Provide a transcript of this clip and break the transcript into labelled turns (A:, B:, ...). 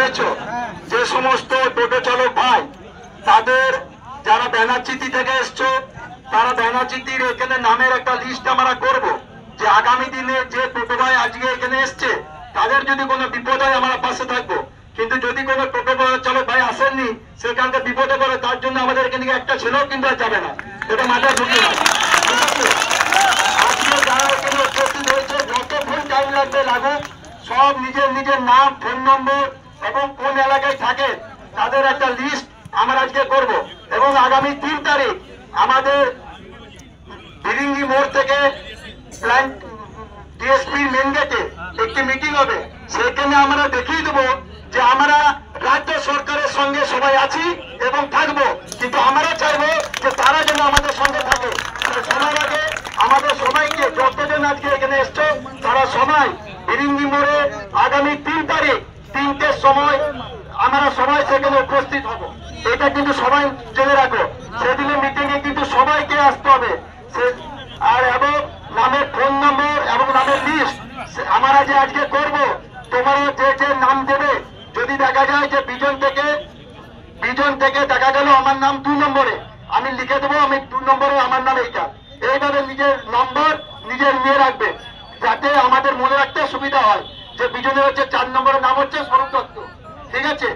A: করেছো, যে সমস্ত টোটো চালক ভাই তাদের যারা ব্যানার্জিতি থেকে এসছো, তারা ব্যানার্জিতির এখানে নামের একটা লিস্ট আমরা করব, যে আগামী দিনে যে টোটো ভাই আজকে এখানে এসছে তাদের যদি কোনো বিপদ হয় আমরা পাশে থাকবো। কিন্তু যদি কোনো টোটো চালক ভাই আসেননি, সেখান থেকে বিপদে পড়ে, তার জন্য আমাদের এখানে একটা ছেলেও কিন্তু আর যাবে না, এটা মাথায় ঢুকিয়ে রাখো। ঠিক আছে? আজকে যারা এখানে উপস্থিত হয়েছে, যতক্ষণ টাইম লাগবে লাগুক, সব নিজের নিজের নাম, ফোন নম্বর এবং কোন এলাকায় থাকে তাদের একটা লিস্ট আমরা আজকে করব। এবং আগামী 3 তারিখ আমাদের বিরিঙ্গি মোড় থেকে প্ল্যান্ট ডিএসপি মেন গেটে একটি মিটিং হবে। সেখানে আমরা দেখিয়ে দেবো যে আমরা রাজ্য সরকারের সঙ্গে সবাই আছি এবং থাকবো, কিন্তু আমরা চাইবো যে তারা যেন আমাদের সঙ্গে থাকে। সবার আগে আমাদের সবাইকে, যতজন আজকে এখানে এসছো তারা সবাই বিরিঙ্গি মোড়ে আগামী 3 তারিখ 3টের সময় আমরা সবাই সেখানে উপস্থিত হব। এটা কিন্তু সবাই জেনে রাখো। সেদিনের মিটিং এ কিন্তু সবাইকে আসতে হবে। আর এবং নামের ফোন নম্বর এবং নামের লিস্ট আমরা যে আজকে করব, তোমরা যে যে নাম দেবে, যদি দেখা যায় যে বিজন থেকে দেখা গেল আমার নাম 2 নম্বরে, আমি লিখে দেবো আমি 2 নম্বরে আমার নাম এইটা। এইভাবে নিজের নম্বর নিজের নিয়ে রাখবে, যাতে আমাদের মনে রাখতে সুবিধা হয় যে বিজনের হচ্ছে 4 নম্বরের নাম হচ্ছে স্বরূপ দত্ত। ঠিক আছে?